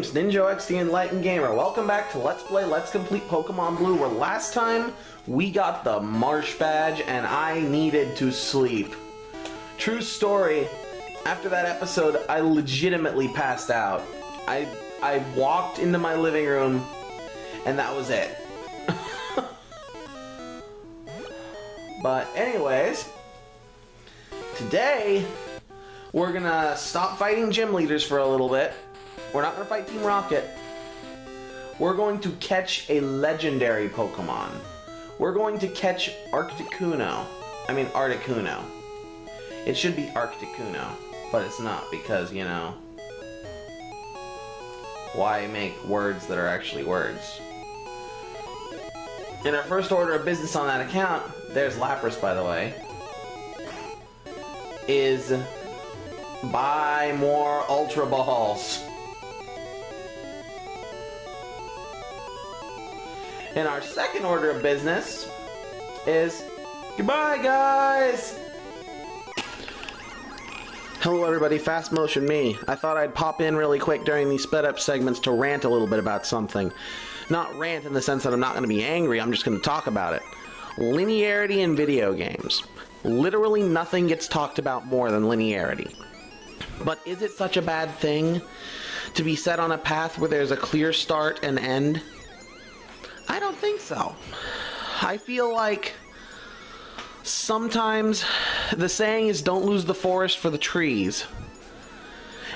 name's Ninjo X, the Enlightened Gamer. Welcome back to Let's Play Let's Complete Pokemon Blue, where last time we got the Marsh Badge and I needed to sleep. True story, after that episode, I legitimately passed out. I walked into my living room and that was it. But anyways, today we're gonna stop fighting gym leaders for a little bit. We're not gonna fight Team Rocket. We're going to catch a legendary Pokemon. We're going to catch Articuno. It should be Articuno, but it's not because, you know, why make words that are actually words? In our first order of business on that account, there's Lapras, by the way, is buy more Ultra Balls. In our second order of business is goodbye, guys! Hello everybody, Fast Motion me. I thought I'd pop in really quick during these sped up segments to rant a little bit about something. Not rant in the sense that I'm not going to be angry, I'm just going to talk about it. Linearity in video games. Literally nothing gets talked about more than linearity. But is it such a bad thing to be set on a path where there's a clear start and end? I don't think so. I feel like sometimes the saying is don't lose the forest for the trees.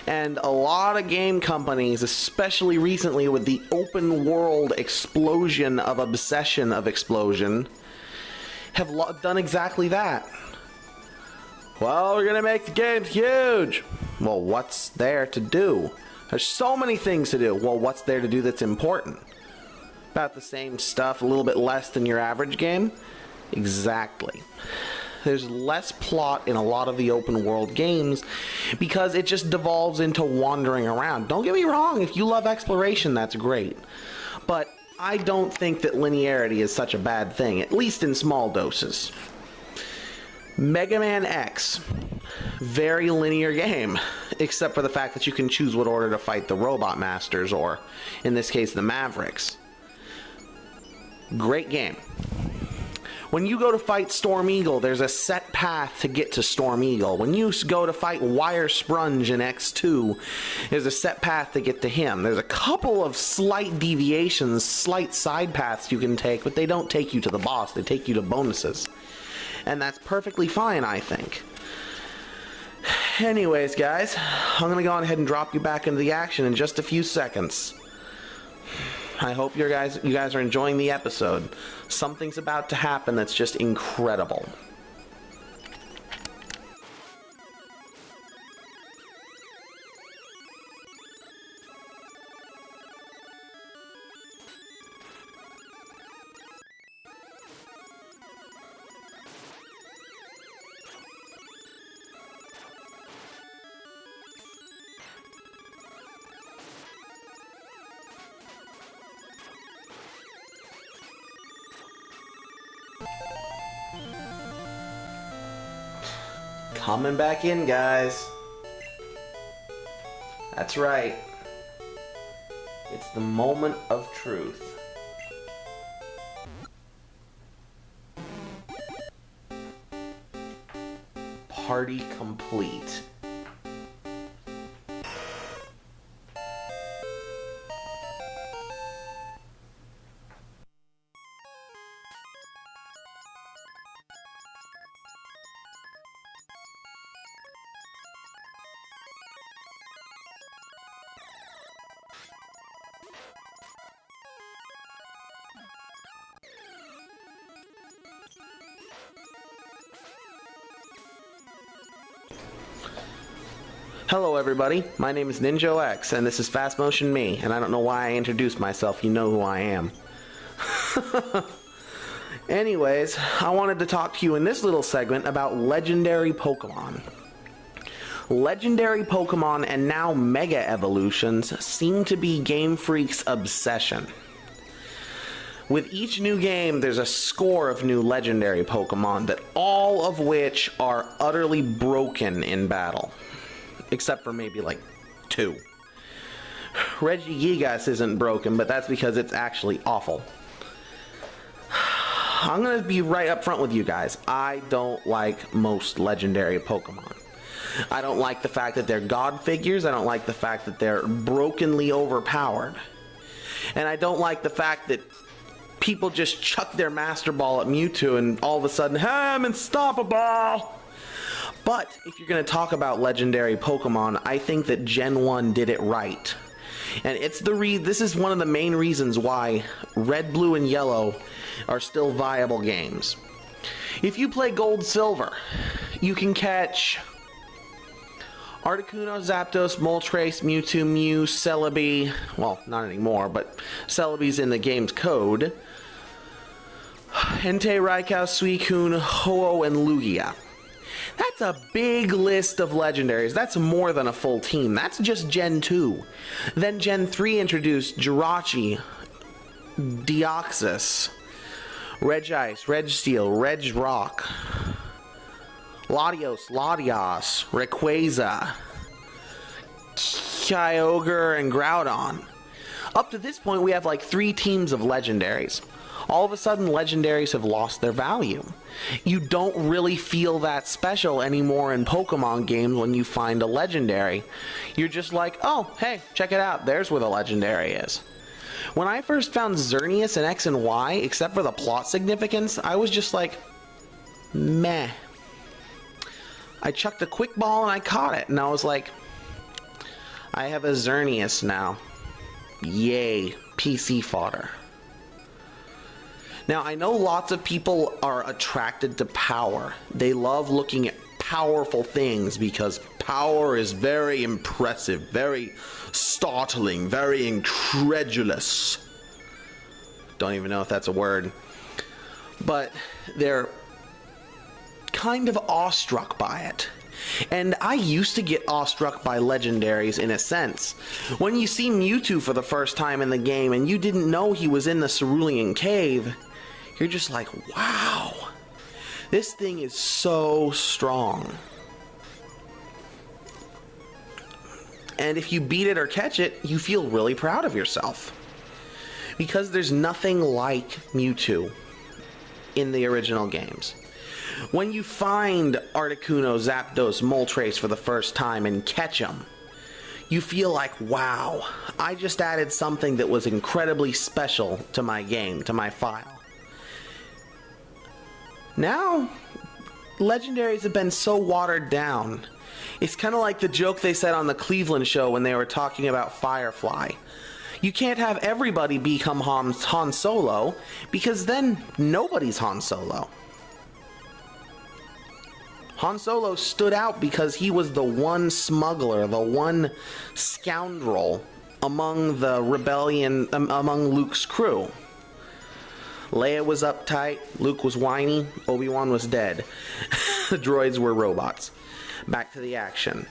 And a lot of game companies, especially recently with the open world explosion of obsession of explosion, have done exactly that. Well, we're gonna make the games huge. Well, what's there to do? There's so many things to do. Well, what's there to do that's important? About the same stuff, a little bit less than your average game? Exactly. There's less plot in a lot of the open world games because it just devolves into wandering around. Don't get me wrong, if you love exploration, that's great. But I don't think that linearity is such a bad thing, at least in small doses. Mega Man X, very linear game, except for the fact that you can choose what order to fight the Robot Masters, or in this case, the Mavericks. Great game. When you go to fight Storm Eagle, there's a set path to get to Storm Eagle. When you go to fight Wire Sprunge in X2, there's a set path to get to him. There's a couple of slight deviations, slight side paths you can take, but they don't take you to the boss, they take you to bonuses. And that's perfectly fine, I think. Anyways, guys, I'm gonna go on ahead and drop you back into the action in just a few seconds. I hope you guys are enjoying the episode. Something's about to happen that's just incredible. Coming back in, guys. That's right. It's the moment of truth. Party complete. Hello everybody, my name is Ninjo X, and this is Fast Motion me, and I don't know why I introduced myself, you know who I am. Anyways, I wanted to talk to you in this little segment about legendary Pokemon. Legendary Pokemon and now Mega Evolutions seem to be Game Freak's obsession. With each new game, there's a score of new legendary Pokemon that all of which are utterly broken in battle. Except for maybe like 2. Regigigas isn't broken, but that's because it's actually awful. I'm gonna be right up front with you guys. I don't like most legendary Pokemon. I don't like the fact that they're god figures. I don't like the fact that they're brokenly overpowered. And I don't like the fact that people just chuck their Master Ball at Mewtwo and all of a sudden, hey, I'm unstoppable! But if you're going to talk about legendary Pokemon, I think that Gen 1 did it right. And it's this is one of the main reasons why Red, Blue, and Yellow are still viable games. If you play Gold, Silver, you can catch Articuno, Zapdos, Moltres, Mewtwo, Mew, Celebi, well, not anymore, but Celebi's in the game's code, Entei, Raikou, Suicune, Ho-Oh, and Lugia. That's a big list of legendaries. That's more than a full team. That's just Gen 2. Then Gen 3 introduced Jirachi, Deoxys, Regice, Regsteel, Regrock, Latios, Latias, Rayquaza, Kyogre, and Groudon. Up to this point, we have like 3 teams of legendaries. All of a sudden, legendaries have lost their value. You don't really feel that special anymore in Pokemon games when you find a legendary. You're just like, oh, hey, check it out. There's where the legendary is. When I first found Xerneas in X and Y, except for the plot significance, I was just like, meh. I chucked a quick ball and I caught it, and I was like, I have a Xerneas now. Yay, PC fodder. Now, I know lots of people are attracted to power. They love looking at powerful things because power is very impressive, very startling, very incredulous. Don't even know if that's a word. But they're kind of awestruck by it. And I used to get awestruck by legendaries in a sense. When you see Mewtwo for the first time in the game and you didn't know he was in the Cerulean Cave, you're just like, wow, this thing is so strong. And if you beat it or catch it, you feel really proud of yourself. Because there's nothing like Mewtwo in the original games. When you find Articuno, Zapdos, Moltres for the first time and catch them, you feel like, wow, I just added something that was incredibly special to my game, to my file. Now, legendaries have been so watered down. It's kind of like the joke they said on the Cleveland show when they were talking about Firefly. You can't have everybody become Han Solo, because then nobody's Han Solo. Han Solo stood out because he was the one smuggler, the one scoundrel among the rebellion, among Luke's crew. Leia was uptight, Luke was whiny, Obi-Wan was dead. The droids were robots. Back to the action.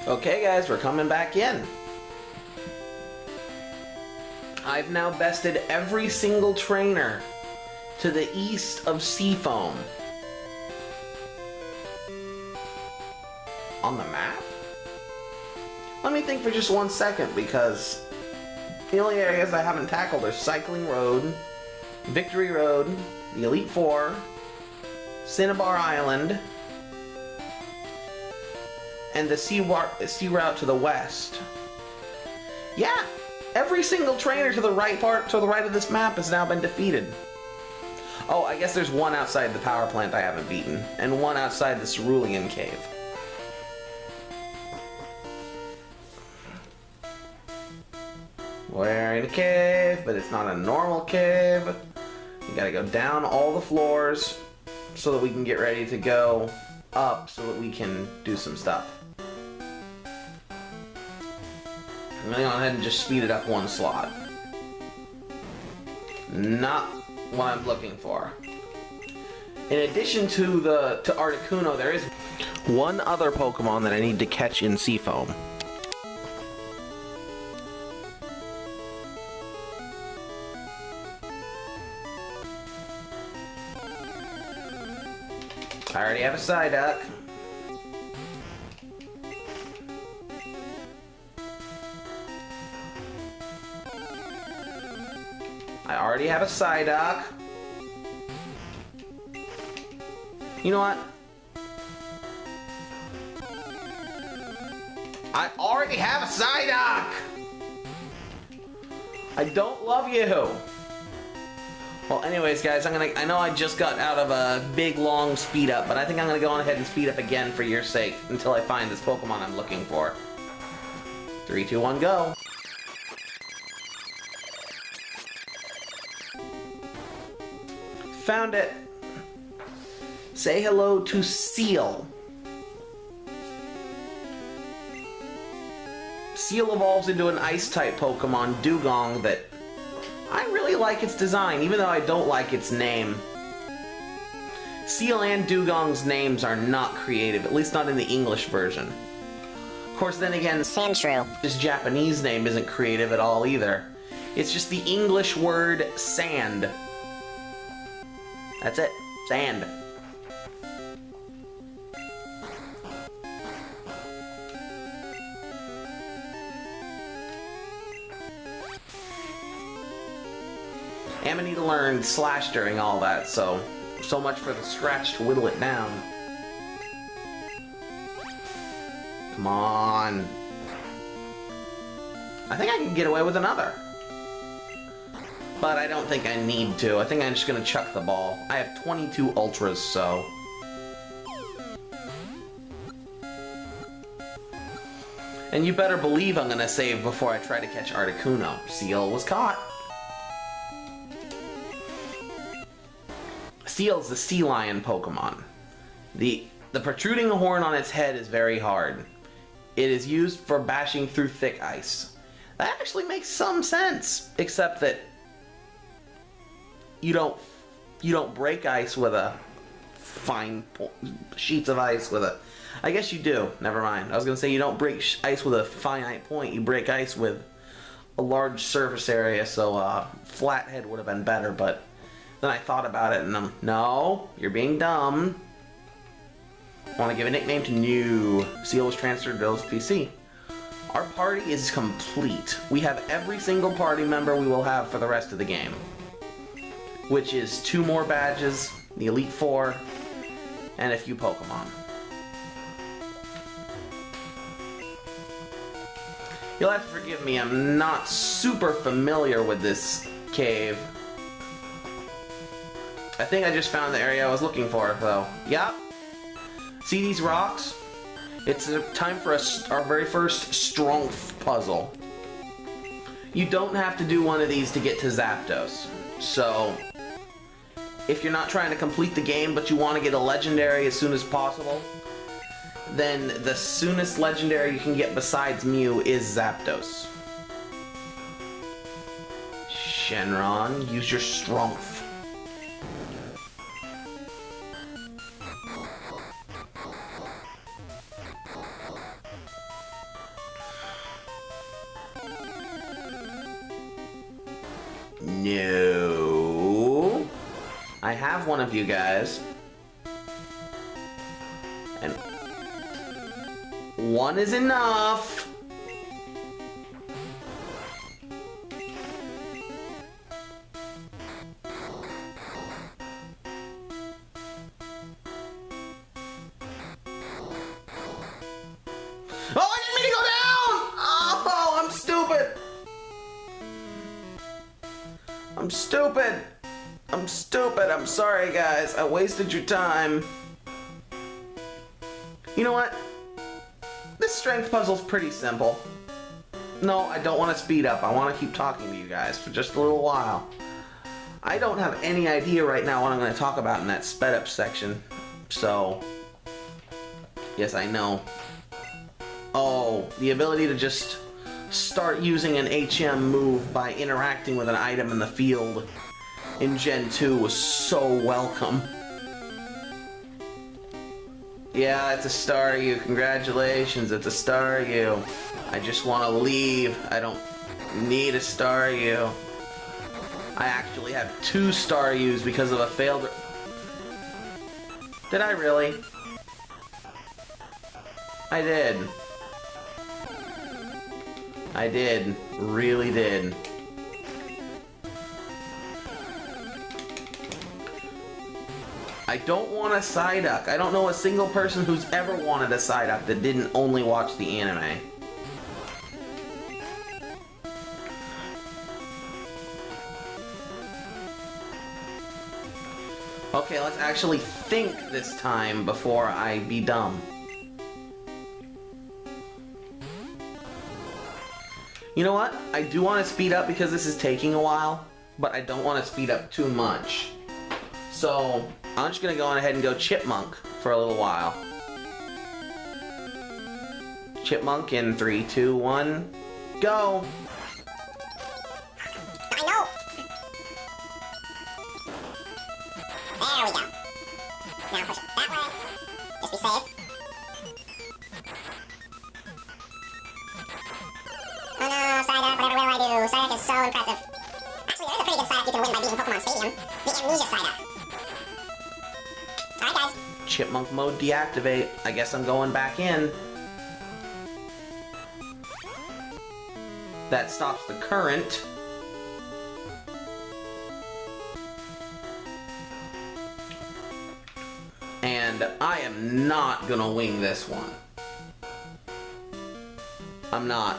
Okay guys, we're coming back in. I've now bested every single trainer to the east of Seafoam. On the map? Let me think for just 1 second, because the only areas I haven't tackled are Cycling Road, Victory Road, the Elite Four, Cinnabar Island, and the sea route to the west. Yeah, every single trainer to the right of this map has now been defeated. Oh, I guess there's one outside the power plant I haven't beaten, and one outside the Cerulean Cave. We're in a cave, but it's not a normal cave. You gotta go down all the floors so that we can get ready to go up so that we can do some stuff. I'm gonna go ahead and just speed it up 1 slot. Not what I'm looking for. In addition to Articuno, there is one other Pokemon that I need to catch in Seafoam. I already have a Psyduck. already have a Psyduck. You know what? I already have a Psyduck! I don't love you! Well, anyways, guys, I know I just got out of a big, long speed up, but I think I'm gonna go on ahead and speed up again for your sake until I find this Pokemon I'm looking for. 3, 2, 1, go! Found it! Say hello to Seal. Seal evolves into an Ice-type Pokemon, Dugong, that I really like its design, even though I don't like its name. Seal and Dugong's names are not creative, at least not in the English version. Of course, then again, Sandshrew. His Japanese name isn't creative at all either. It's just the English word sand. That's it. Sand. I'm gonna need to learn Slash during all that, so much for the scratch to whittle it down. Come on. I think I can get away with another. But I don't think I need to. I think I'm just gonna chuck the ball. I have 22 Ultras, so... And you better believe I'm gonna save before I try to catch Articuno. Seal was caught. Seal's the sea lion Pokemon. The protruding horn on its head is very hard. It is used for bashing through thick ice. That actually makes some sense, except that you don't break ice with a fine sheets of ice with a... I guess you do. Never mind. I was gonna say you don't break ice with a finite point. You break ice with a large surface area, so Flathead would have been better, but then I thought about it and no, you're being dumb. Want to give a nickname to New. Seal was transferred to Bill's PC. Our party is complete. We have every single party member we will have for the rest of the game. Which is 2 more badges, the Elite Four, and a few Pokemon. You'll have to forgive me, I'm not super familiar with this cave. I think I just found the area I was looking for, though. Yup. See these rocks? It's time for our very first Strength puzzle. You don't have to do one of these to get to Zapdos. So, if you're not trying to complete the game, but you want to get a Legendary as soon as possible, then the soonest Legendary you can get besides Mew is Zapdos. Shenron, use your Strength. No. I have one of you guys. And one is enough. Oh, I didn't mean to go down! Oh, I'm stupid. I'm stupid. I'm stupid. I'm sorry, guys. I wasted your time. You know what? This strength puzzle's pretty simple. No, I don't want to speed up. I want to keep talking to you guys for just a little while. I don't have any idea right now what I'm going to talk about in that sped up section. So, yes, I know. Oh, the ability to just start using an HM move by interacting with an item in the field in Gen 2 was so welcome. Yeah, it's a Staryu. Congratulations, it's a Staryu. I just want to leave. I don't need a Staryu. I actually have 2 Staryus because of a failed... Did I really? I did. I did. Really did. I don't want a Psyduck. I don't know a single person who's ever wanted a Psyduck that didn't only watch the anime. Okay, let's actually think this time before I be dumb. You know what? I do want to speed up because this is taking a while, but I don't want to speed up too much. So, I'm just going to go on ahead and go Chipmunk for a little while. Chipmunk in 3, 2, 1, go! I know! There we go. Now push it that way. Just be safe. Oh no, Psyduck, whatever will I do? Psyduck is so impressive. Actually, there is a pretty good Psyduck you can win by beating Pokemon Stadium. The Amnesia Psyduck. Alright guys. Chipmunk mode deactivate. I guess I'm going back in. That stops the current. And I am not gonna wing this one. I'm not.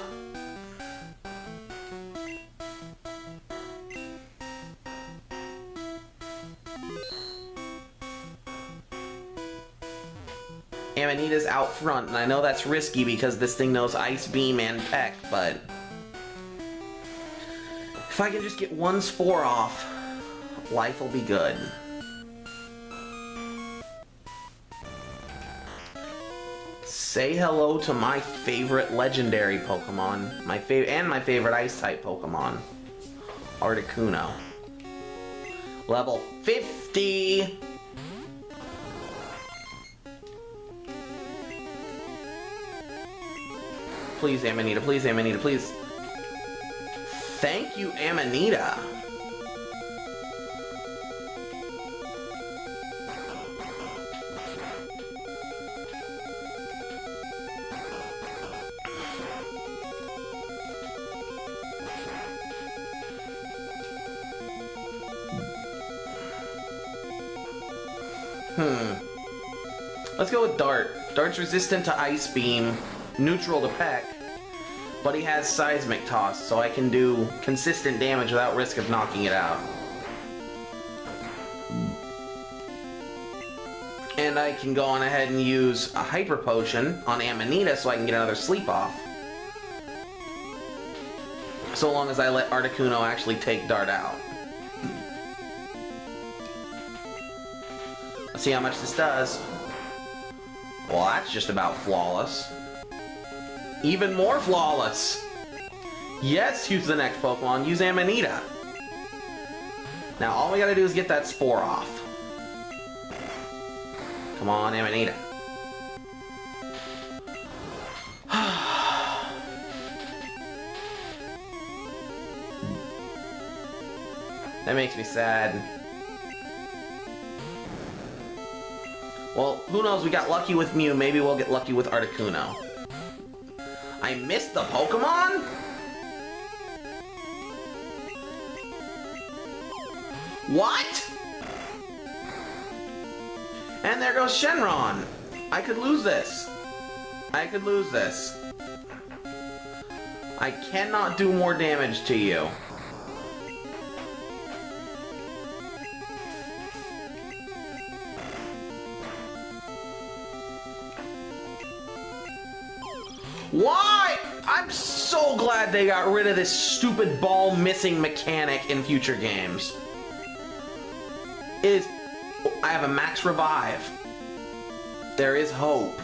Amanita's out front, and I know that's risky because this thing knows Ice Beam and Peck, but if I can just get one Spore off, life will be good. Say hello to my favorite legendary Pokemon, my favorite Ice-type Pokemon, Articuno. Level 50! Please, Amanita, please, Amanita, please. Thank you, Amanita. Let's go with Dart. Dart's resistant to Ice Beam, neutral to Peck, but he has Seismic Toss, so I can do consistent damage without risk of knocking it out. And I can go on ahead and use a Hyper Potion on Amanita so I can get another sleep off. So long as I let Articuno actually take Dart out. Let's see how much this does. Well, that's just about flawless. Even more flawless! Yes, use the next Pokemon. Use Amanita. Now, all we gotta do is get that Spore off. Come on, Amanita. That makes me sad. Well, who knows, we got lucky with Mew, maybe we'll get lucky with Articuno. I missed the Pokemon? What? And there goes Shenron. I could lose this. I could lose this. I cannot do more damage to you. Why? I'm so glad they got rid of this stupid ball missing mechanic in future games. I have a max revive. There is hope.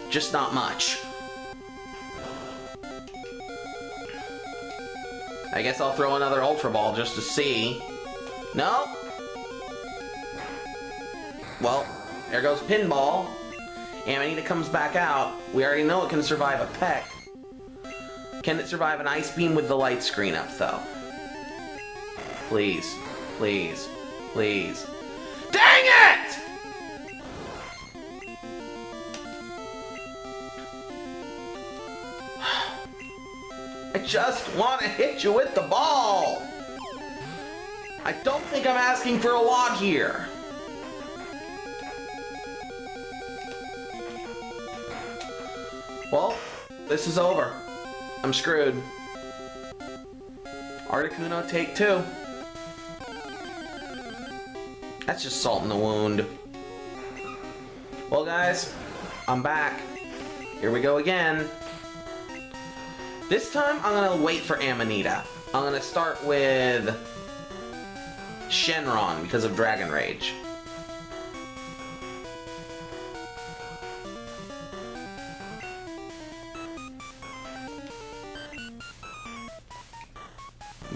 Just not much. I guess I'll throw another Ultra Ball just to see. No? Well, there goes Pinball. Amanita comes back out. We already know it can survive a Peck. Can it survive an Ice Beam with the light screen up, though? Please. Please. Please. Dang it! I just want to hit you with the ball! I don't think I'm asking for a lot here. Well, this is over. I'm screwed. Articuno, take 2. That's just salt in the wound. Well, guys, I'm back. Here we go again. This time, I'm gonna wait for Amanita. I'm gonna start with Shenron because of Dragon Rage.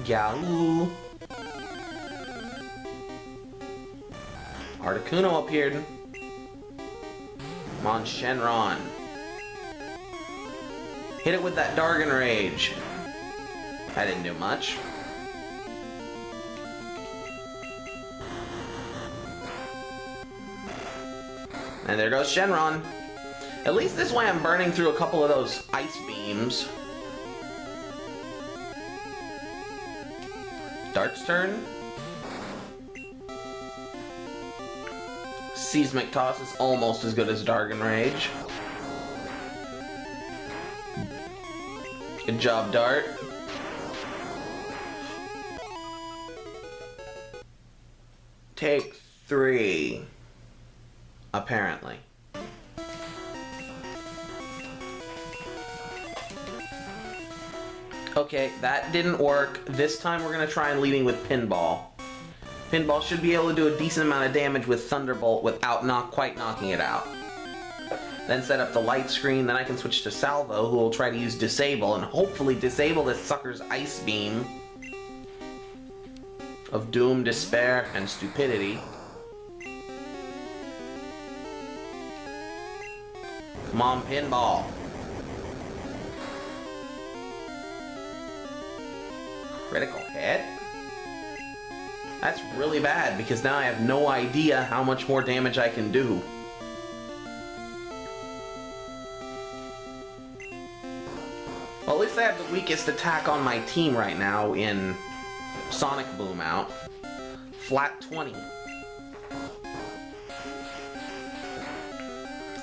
Yahoo! Articuno appeared. Come on, Shenron. Hit it with that Dragon Rage. That didn't do much. And there goes Shenron. At least this way I'm burning through a couple of those ice beams. Dart's turn. Seismic Toss is almost as good as Dragon Rage. Good job, Dart. Take 3. Apparently. Okay, that didn't work. This time we're gonna try and leading with Pinball. Pinball should be able to do a decent amount of damage with Thunderbolt without not quite knocking it out. Then set up the light screen, then I can switch to Salvo, who will try to use Disable, and hopefully disable this sucker's Ice Beam of Doom, Despair, and Stupidity. Come on, Pinball. Critical hit? That's really bad, because now I have no idea how much more damage I can do. Well, at least I have the weakest attack on my team right now in Sonic Boom out. Flat 20.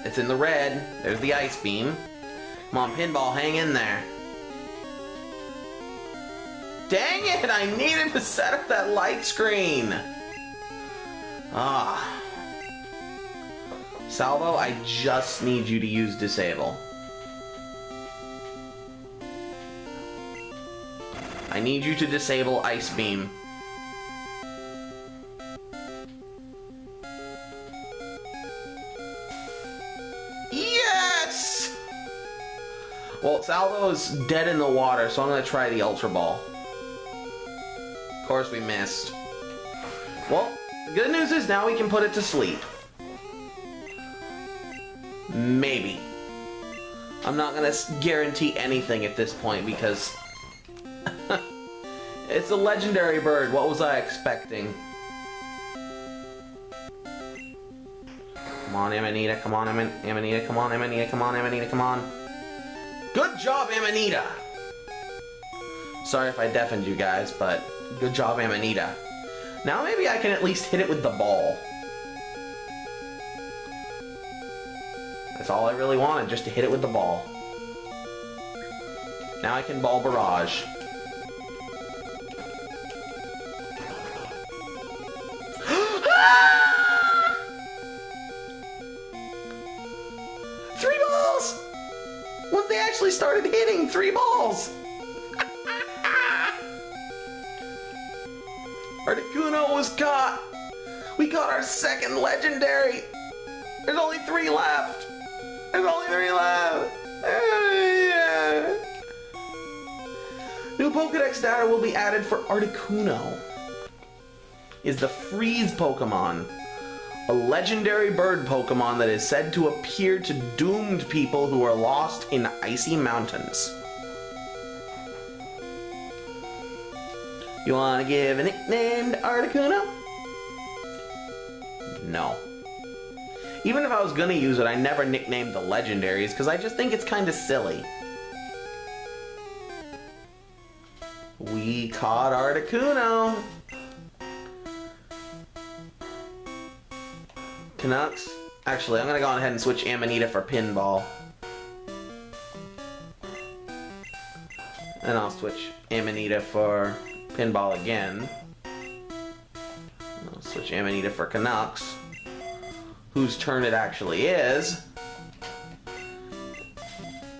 It's in the red. There's the Ice Beam. Come on, Pinball, hang in there. Dang it! I needed to set up that light screen! Ah. Salvo, I just need you to use Disable. I need you to disable Ice Beam. Yes! Well, Salvo's dead in the water, so I'm gonna try the Ultra Ball. Of course we missed. Well, the good news is now we can put it to sleep. Maybe. I'm not gonna guarantee anything at this point because it's a legendary bird. What was I expecting? Come on, Amanita. Come on, Amanita. Come on, Amanita. Come on, Amanita. Come on. Good job, Amanita! Sorry if I deafened you guys, but good job, Amanita. Now maybe I can at least hit it with the ball. That's all I really wanted, just to hit it with the ball. Now I can ball barrage. Three balls! Once they actually started hitting, 3 balls! Articuno was caught! We got our second legendary! There's only 3 left! There's only 3 left! Yeah. New Pokedex data will be added for Articuno. Is the Freeze Pokemon. A legendary bird Pokemon that is said to appear to doomed people who are lost in icy mountains. You wanna give a nickname to Articuno? No. Even if I was gonna use it, I never nicknamed the legendaries because I just think it's kinda silly. We caught Articuno! Canucks. Actually, I'm gonna go ahead and switch Amanita for Pinball. And I'll switch Amanita for Pinball again. I'll switch Amanita for Canucks, whose turn it actually is.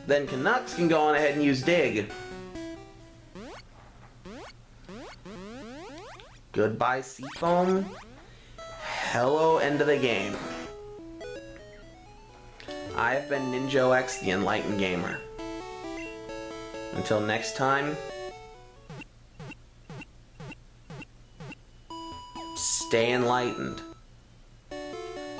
Then Canucks can go on ahead and use Dig. Goodbye, Seafoam. Hello, end of the game. I have been Ninjo X, the Enlightened Gamer. Until next time, stay enlightened.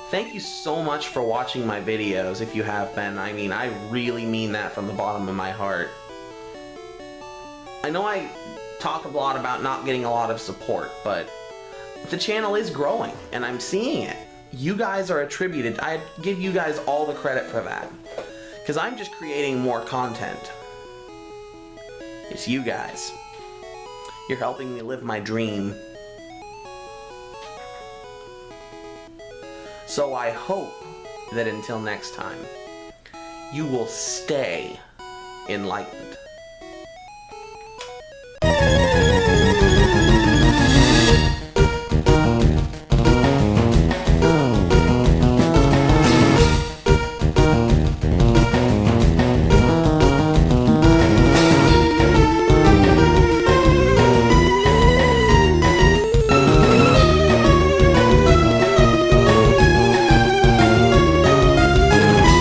Thank you so much for watching my videos, if you have been. I mean, I really mean that from the bottom of my heart. I know I talk a lot about not getting a lot of support, but the channel is growing, and I'm seeing it. You guys are attributed. I give you guys all the credit for that, because I'm just creating more content. It's you guys. You're helping me live my dream. So I hope that until next time, you will stay enlightened.